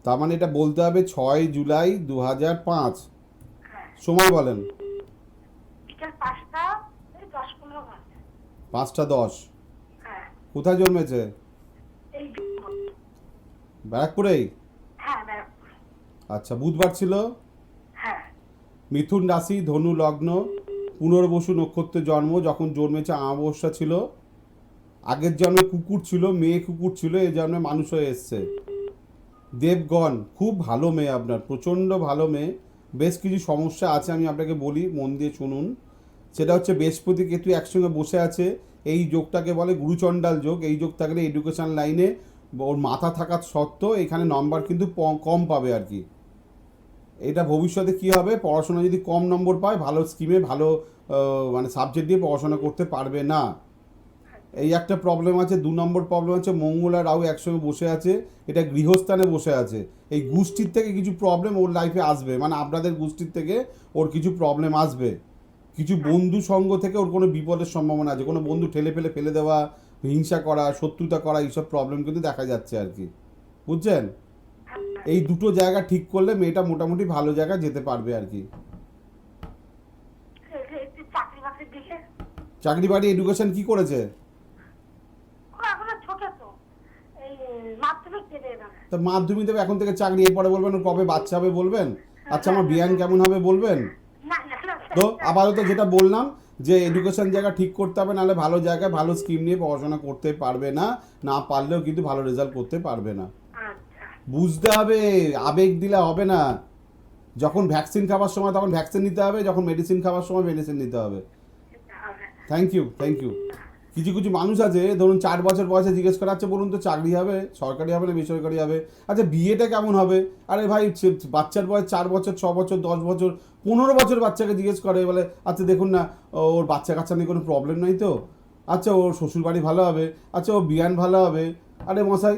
তার মানে এটা বলতে হবে 6 জুলাই 2005। হ্যাঁ, সময় বলেন। বিকেল 5টা 10-15 বাজে। 5টা 10। হ্যাঁ, কোথায় জন্মেছে? এই ব্যারাকপুরেই? হ্যাঁ ব্যারাকপুর। আচ্ছা, বুধবার ছিল। হ্যাঁ, মিথুন রাশি, ধনু লগ্ন, পুনর্বসু নক্ষত্রে জন্ম। যখন জন্মেছে অমাবস্যা ছিল। আগের জন্মে কুকুর ছিল, মেয়ে কুকুর ছিল, এই জন্মে মানুষ হয়ে এসছে। দেবগণ, খুব ভালো মেয়ে আপনার, প্রচণ্ড ভালো মেয়ে। বেশ কিছু সমস্যা আছে, আমি আপনাকে বলি, মন দিয়ে শুনুন। সেটা হচ্ছে বৃহস্পতি কেতু একসঙ্গে বসে আছে, এই যোগটাকে বলে গুরুচণ্ডাল যোগ। এই যোগ থাকলে এডুকেশন লাইনে ওর মাথা থাকার সত্ত্বেও এখানে নম্বর কিন্তু কম পাবে আর কি। এটা ভবিষ্যতে কি হবে, পড়াশোনা যদি কম নম্বর পায়, ভালো স্কিমে ভালো মানে সাবজেক্ট দিয়ে পড়াশোনা করতে পারবে না। এই একটা প্রবলেম আছে। 2 নম্বর প্রবলেম আছে, মঙ্গল আর রাহু একসঙ্গে বসে আছে, এটা গৃহস্থানে বসে আছে। এই গোষ্ঠীর থেকে কিছু প্রবলেম ওর লাইফে আসবে, মানে আপনাদের গোষ্ঠীর থেকে ওর কিছু প্রবলেম আসবে। কিছু বন্ধু সঙ্গ থেকে ওর কোনো বিপদের সম্ভাবনা আছে, কোনো বন্ধু ফেলে দেওয়া, হিংসা করা, শত্রুতা করা, এইসব প্রবলেম কিন্তু দেখা যাচ্ছে আর কি, বুঝছেন। এই দুটো জায়গা ঠিক করলে মেয়েটা মোটামুটি ভালো জায়গায় যেতে পারবে আর কি। একটু চাকরি বাকরির দিকে। চাকরি বাড়ি এডুকেশন কি করেছে? ও এখনো ছোট তো, এই মাধ্যমিক দেবে এবার। তা মাধ্যমিক দেবে, এখন থেকে চাকরি, এরপরে বলবেন ওর কবে বাচ্চা হবে বলবেন। আচ্ছা, আমার বিয়ান কেমন হবে বলবেন। না না না তো আপাতত যেটা বললাম, যে এডুকেশন জায়গা ঠিক করতে হবে, নাহলে ভালো জায়গায় ভালো স্কিম নিয়ে পড়াশোনা করতে পারবে না, না পারলেও কিন্তু ভালো রেজাল্ট করতে পারবে না। আচ্ছা বুঝতে হবে, আবেগ দিলে হবে না। যখন ভ্যাকসিন খাবার সময় তখন ভ্যাকসিন নিতে হবে, যখন মেডিসিন খাবার সময় মেডিসিন নিতে হবে। Thank you. কিছু কিছু মানুষ আছে ধরুন 4 বছর বয়সে জিজ্ঞেস করা হচ্ছে বলুন তো চাকরি হবে, সরকারি হবে না বেসরকারি হবে, আচ্ছা বিয়েটা কেমন হবে? আরে ভাই বাচ্চার বয়স 4 বছর 6 বছর 10 বছর 15 বছর বাচ্চাকে জিজ্ঞেস করে, বলে আচ্ছা দেখুন না ওর বাচ্চা কাচ্চা নিয়ে কোনো প্রবলেম নাই তো, আচ্ছা ওর শ্বশুরবাড়ি ভালো হবে, আচ্ছা ও বিয়ান ভালো হবে। আরে মশাই,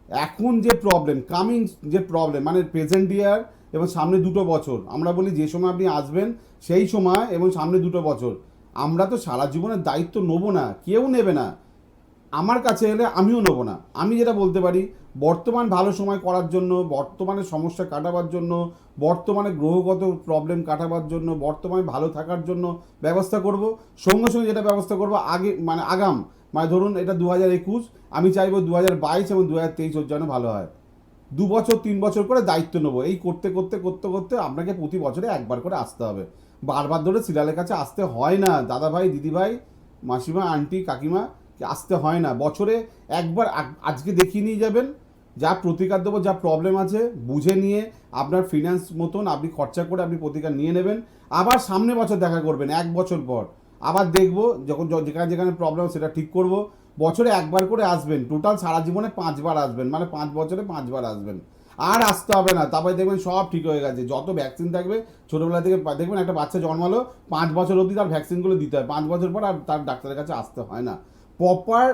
এখন যে প্রবলেম কামিং যে প্রবলেম মানে প্রেজেন্ট ইয়ার এবং সামনে 2 বছর, আমরা বলি যে সময় আপনি আসবেন সেই সময় এবং সামনে 2 বছর, আমরা তো সারা জীবনের দায়িত্ব নেবো না, কেউ নেবে না। আমার কাছে এলে আমিও নেবো না। আমি যেটা বলতে পারি, বর্তমান ভালো সময় করার জন্য, বর্তমানে সমস্যা কাটাবার জন্য, বর্তমানে গ্রহগত প্রবলেম কাটাবার জন্য, বর্তমানে ভালো থাকার জন্য ব্যবস্থা করব। সঙ্গে সঙ্গে যেটা ব্যবস্থা করব আগে মানে আগাম মানে ধরুন এটা 2021, আমি চাইবো 2022 এবং 2023 ওর জন্য ভালো হয়। 2 বছর 3 বছর করে দায়িত্ব নেবো। এই করতে করতে করতে করতে আপনাকে প্রতি বছরে একবার করে আসতে হবে। বারবার ধরে সিরিয়ালের কাছে আসতে হয় না দাদা ভাই, দিদি ভাই, মাসিমা, আন্টি, কাকিমা, আসতে হয় না। বছরে একবার আজকে দেখিয়ে নিয়ে যাবেন, যা প্রতিকার দেবো, যা প্রবলেম আছে বুঝে নিয়ে আপনার ফিনান্স মতন আপনি খরচা করে আপনি প্রতিকার নিয়ে নেবেন। আবার সামনে বছর দেখা করবেন, 1 বছর পর আবার দেখবো, যখন যেখানে যেখানে প্রবলেম সেটা ঠিক করব। বছরে একবার করে আসবেন, টোটাল সারা জীবনে 5 বার আসবেন, মানে 5 বছরে 5 বার আসবেন। আর আসতে হবে না, তারপরে দেখবেন সব ঠিক হয়ে গেছে। যত ভ্যাকসিন থাকবে ছোটোবেলা থেকে দেখবেন, একটা বাচ্চা জন্মালো 5 বছর অবধি তার ভ্যাকসিনগুলো দিতে হয়, 5 বছর পর আর তার ডাক্তারের কাছে আসতে হয় না। প্রপার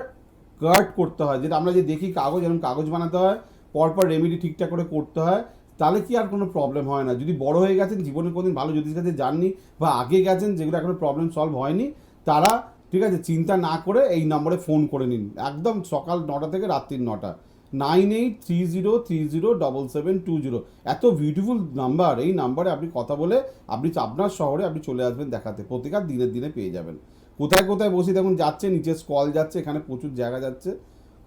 কাট করতে হয়, যেটা আমরা যে দেখি কাগজ, এরকম কাগজ বানাতে হয়, পরপর রেমেডি ঠিকঠাক করে করতে হয়, তাহলে কি আর কোনো প্রবলেম হয় না। যদি বড় হয়ে গেছেন, জীবনে কোনোদিন ভালো জ্যোতিষের কাছে যাননি বা আগে গেছেন, যেগুলো এখনো প্রবলেম সলভ হয়নি, তারা ঠিক আছে চিন্তা না করে এই নম্বরে ফোন করে নিন, একদম সকাল 9টা থেকে রাত্রির 9টা, 9830307720। এত বিউটিফুল নাম্বার, এই নাম্বারে আপনি কথা বলে আপনি আপনার শহরে আপনি চলে আসবেন দেখাতে, প্রতিকার দিনের দিনে পেয়ে যাবেন। কোথায় কোথায় বসে দেখুন যাচ্ছে, নিচে স্কল যাচ্ছে, এখানে প্রচুর জায়গা যাচ্ছে,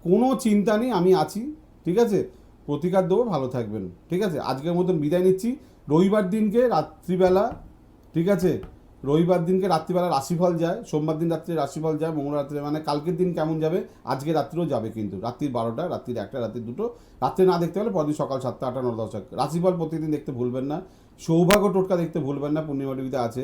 কোনো চিন্তা নেই, আমি আছি, ঠিক আছে? প্রতিকার দেবো, ভালো থাকবেন, ঠিক আছে? আজকের মতন বিদায় নিচ্ছি। রবিবার দিনকে রাত্রিবেলা, ঠিক আছে, রবিবার দিনকে রাত্রিবেলা রাশিফল যায়, সোমবার দিন রাত্রে রাশিফল যায়, মঙ্গল রাত্রে, মানে কালকের দিন কেমন যাবে আজকে রাত্রেও যাবে, কিন্তু রাত্রির 12টা, রাত্রির 1টা, রাত্রির 2টো, রাত্রে না দেখতে হলে পরদিন সকাল 7টা 8টা 9 10 রাশিফল প্রতিদিন দেখতে ভুলবেন না। সৌভাগ্য টোটকা দেখতে ভুলবেন না, পূর্ণিমা টিভিতে আছে।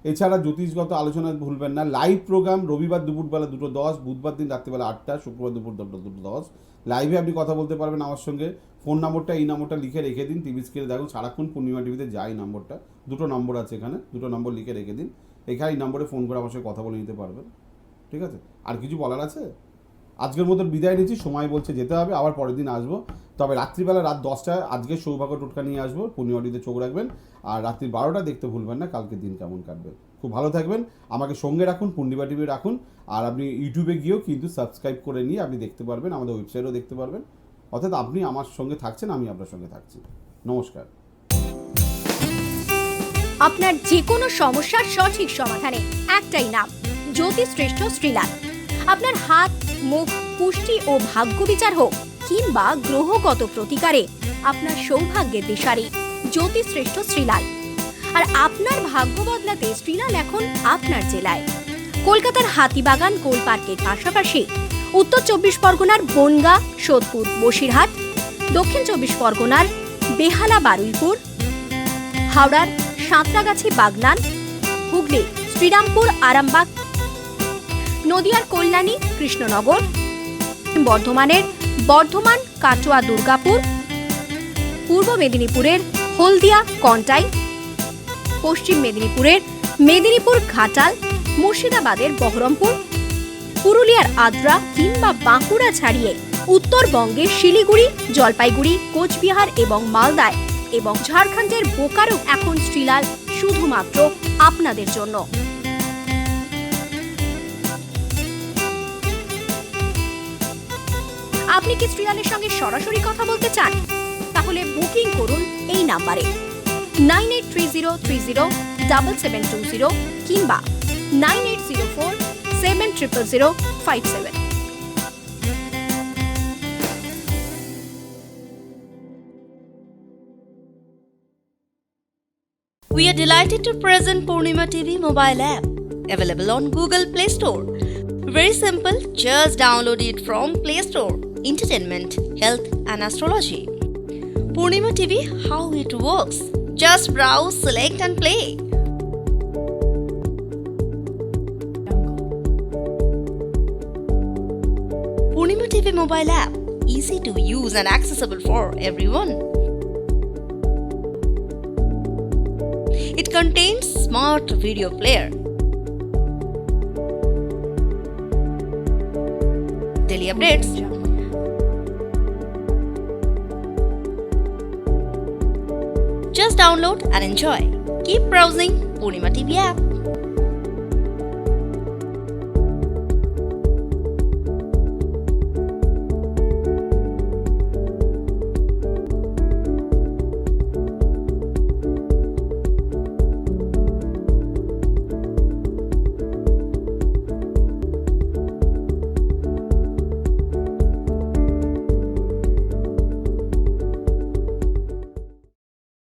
এছাড়া জ্যোতিষগত আলোচনা ভুলবেন না। লাইভ প্রোগ্রাম রবিবার দুপুরবেলা 2:10, বুধবার দিন রাত্রিবেলা 8টা, শুক্রবার দুপুর 2:10 লাইভে আপনি কথা বলতে পারবেন আমার সঙ্গে। ফোন নম্বরটা এই নম্বরটা লিখে রেখে দিন, টিভি স্ক্রিনে দেখুন সারাক্ষণ পূর্ণিমা টিভিতে যায় নম্বরটা, 2টো নম্বর আছে এখানে, 2টো নম্বর লিখে রেখে দিন, এখানে এই নম্বরে ফোন করে আমার সঙ্গে কথা বলে নিতে পারবেন, ঠিক আছে? আর কিছু বলার আছে? আজকের মতন বিদায় নিচ্ছি, সময় বলছে যেতে হবে, আবার পরের দিন আসবো, তবে রাত্রিবেলা রাত 10টায় আজকে সৌভাগ্য টোটকা নিয়ে আসবো, পূর্ণিমা টিভিতে চোখ রাখবেন, আর রাত্রি 12টা দেখতে ভুলবেন না, কালকের দিন কেমন কাটবে। খুব ভালো থাকবেন, আমাকে সঙ্গে রাখুন, পূর্ণিমা টিভি রাখুন, আর আপনি ইউটিউবে গিয়েও কিন্তু সাবস্ক্রাইব করে নিয়ে আপনি দেখতে পারবেন, আমাদের ওয়েবসাইটও দেখতে পারবেন। অর্থাৎ আপনি আমার সঙ্গে থাকছেন, আমি আপনার সঙ্গে থাকছি। নমস্কার। আপনার যে কোনো সমস্যার সঠিক সমাধানে একটাই নাম, জ্যোতিষশ্রেষ্ঠ শ্রীলাল। আপনার হাত, মুখ, পুষ্টি ও ভাগ্য বিচার হোক কিংবা গ্রহগত প্রতিকারে আপনার সৌভাগ্যের দিশারি জ্যোতিষশ্রেষ্ঠ শ্রীলাল। আর আপনার ভাগ্য বদলাতে শ্রীলাল এখন আপনার জেলায়। কলকাতার হাতিবাগান কোল পার্কের পাশাপাশি উত্তর 24 পরগনার বনগাঁ, সোদপুর, বসিরহাট, দক্ষিণ 24 পরগনার বেহালা, বারুইপুর, হাওড়ার সাঁতরাগাছি, বাগনান, হুগলি শ্রীরামপুর, আরামবাগ, নদিয়ার কল্যাণী, কৃষ্ণনগর, বর্ধমানের বর্ধমান, কাটোয়া, দুর্গাপুর, পূর্ব মেদিনীপুরের হলদিয়া, কন্টাই, পশ্চিম মেদিনীপুরের মেদিনীপুর, ঘাটাল, মুর্শিদাবাদের বহরমপুর, পুরুলিয়ার আদ্রা কিংবা বাঁকুড়া ছাড়িয়ে উত্তরবঙ্গের শিলিগুড়ি, জলপাইগুড়ি, কোচবিহার এবং মালদায় এবং ঝাড়খণ্ডের বোকারো এখন শ্রীলাল শুধুমাত্র আপনাদের জন্য। আপনি কি শ্রীলালের সঙ্গে সরাসরি কথা বলতে চান? তাহলে বুকিং করুন এই নাম্বারে 9830307720 কিংবা 9804700057। We are delighted to present Purnima TV mobile app. Available on Google Play Store. Very simple, just download it from Play Store. Entertainment, health and astrology. Purnima TV, how it works. Just browse, select and play. Purnima TV mobile app, easy to use and accessible for everyone. It contains smart video player, daily updates, just download and enjoy. Keep browsing Purnima TV app.